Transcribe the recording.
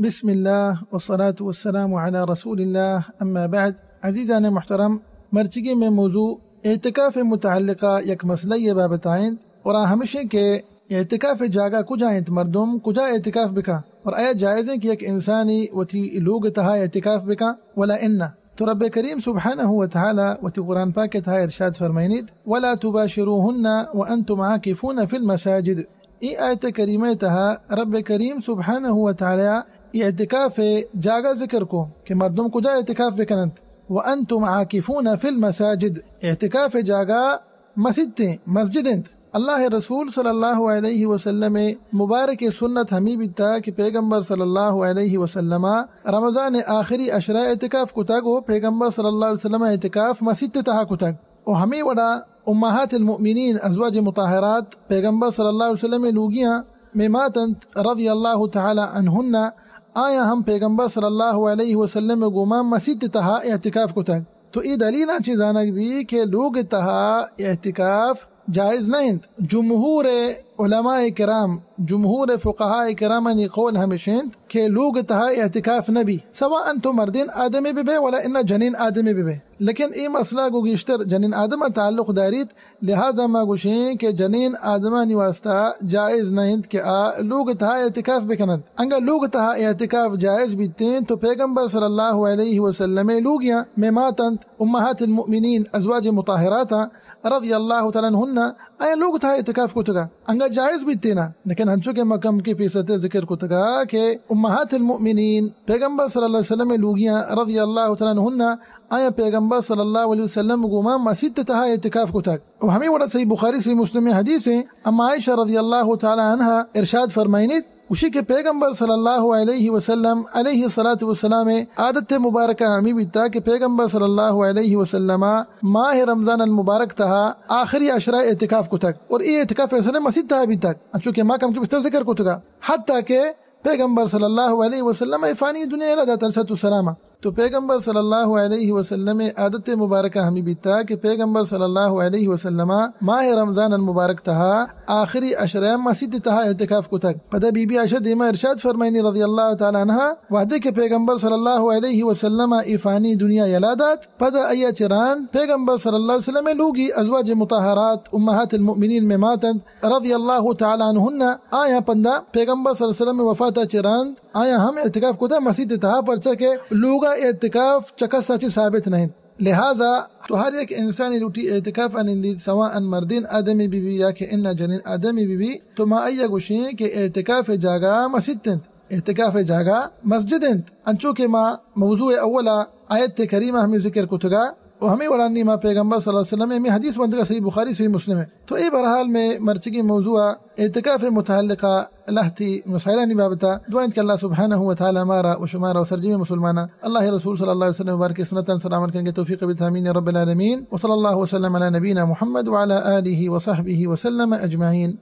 بسم الله والصلاة والسلام على رسول الله أما بعد. عزیزان محترم، مرچگی میں موضوع اعتکاف متعلقہ یک مسئلہ بابتائیں اور ہمیشہ کہ اعتکاف جاگا کجائیں مردم کجا اعتکاف بکا اور آیا جائز ہے کہ ایک انسانی وتی لوگ تہا اعتکاف بکا ولا ان تو رب کریم سبحانہ وتعالی وتی قرآن پاک تہا ارشاد فرمائنید ولا تباشروهن وانتم عاکفون فی المساجد. ای آیت کریمہ تہا رب کریم سبحانہ وتعالی اعتکاف جاگا ذکر کو کہ مردم کجا اعتکاف بکنند وانتم عاکفون فی المساجد. اعتکاف جاگا مسجد انت. اللہ رسول صلی اللہ علیہ وسلم مبارک سنت ہمیں بیتا کہ پیغمبر صلی اللہ علیہ وسلم رمضان آخری اشرا اعتکاف کتاگو پیغمبر صلی اللہ علیہ وسلم اعتکاف مسجد تہا کتاگ و ہمیں وڑا امہات المؤمنین ازواج مطہرات پیغمبر صلی اللہ علیہ وسلم لوگیاں میماتنت رضی اللہ تعالی عنہن آیا ہم پیغمبر صلی اللہ علیہ وسلم گوما مسجد تہا اعتکاف کتاگ. تو ای دلیل چیزانک بھی کہ لوگ تہا اعتکاف جائز نہیں. جمہور علماء کرام جمہور فقہاء کرام نے قول ہمیشند کہ لوگ تہا اعتکاف نبی سواء تو مردین آدمی بھی ولا ان جنین آدمی بھی لیکن ای مسئلہ کو گشتر جنین آدم تعلق داریت لہذا ما گوشیں کہ جنین آدمانی واسطہ جائز نہیں کہ لوگ تہا اعتکاف بکنند. انگر لوگ تہا اعتکاف جائز بیتیں تو پیغمبر صلی اللہ علیہ وسلم لوگیاں میماتند امہات المؤمنین ازواج مطہرات رضی اللہ تعالی عنہن آیا لوگ تہا اعتکاف کتگا انگا جائز بیتے نا. لیکن ہنچو کے مکم کی پیستے ذکر کتگا کہ امہات المؤمنین پیغمبر صلی اللہ علیہ وسلم لوگیاں رضی اللہ تعالی عنہن آیا پیغمبر صلی اللہ علیہ وسلم گوما مسجد تہا اعتکاف کتگ. و ہمیں وڑا صحیح بخاری صحیح مسلم حدیث ہے اما عائشہ رضی اللہ تعالی عنہ ارشاد فرمائنید اسی کے پیغمبر صلی اللہ علیہ وسلم علیہ الصلاۃ والسلام عادت مبارکہ ہمیں بیتا کہ پیغمبر صلی اللہ علیہ وسلم ماہ رمضان المبارک تہا آخری اشرا اعتکاف کو تک اور یہ اعتکاف ایسا مسجد تہا بھی تک چونکہ ماں کم کے بستر ذکر کو تکا حتیٰ کہ پیغمبر صلی اللہ علیہ وسلم فانی دنیا لدہ تلسط السلامہ. تو پیغمبر صلی اللہ علیہ وسلم عادت مبارکہ ہمیں بیتا کہ پیغمبر صلی اللہ علیہ وسلم ماہ رمضان المبارک تہا آخری اشرا مسجد تہا اعتکاف کو تک. پدا بی بی عائشہ دیما ارشاد فرمائنی رضی اللہ تعالی عنہ وحدے کے پیغمبر صلی اللہ علیہ وسلم افانی دنیا یلادات پدا ایا چران پیغمبر صلی اللہ علیہ وسلم لوگی ازواج مطہرات امہات المؤمنین میں ماتند رضی اللہ تعالی عنہن آیا پندا پیغمبر صلی اللہ علیہ وسلم وفات چران آیا ہم اعتکاف کو تھا مسجد تہا پرچا کے لوگا اعتکاف چکا سچ ثابت نہیں. لہذا تو ہر ایک انسانی لوٹی اعتکاف انندید سواء مردین آدمی بی یا کہ ان جنین آدمی بی تو ما ایا گوشیں کہ اعتکاف جاگا مسجد انت اعتکاف جاگا مسجد انت. انچو کہ ما موضوع اولا آیت کریمہ ہمیں ذکر کتگا و ہمیں ورانی ما پیغمبر صلی اللہ علیہ وسلم میں حدیث بندگا صحیح بخاری صحیح مسلم ہے. تو ای برحال میں مرچگی موضوع اعتکاف متعلقہ لہتی مسائلہ نبابتا دعائیں کہ اللہ سبحانہ وتعالی ہمارا و شمارا و سرجیم مسلمانہ اللہ رسول صلی اللہ علیہ وسلم مبارک سنتاً سلامت کریں گے توفیق بتامین رب العالمین و صلی اللہ وسلم علی نبینا محمد وعلی آلہ وصحبہ وسلم اجمعین.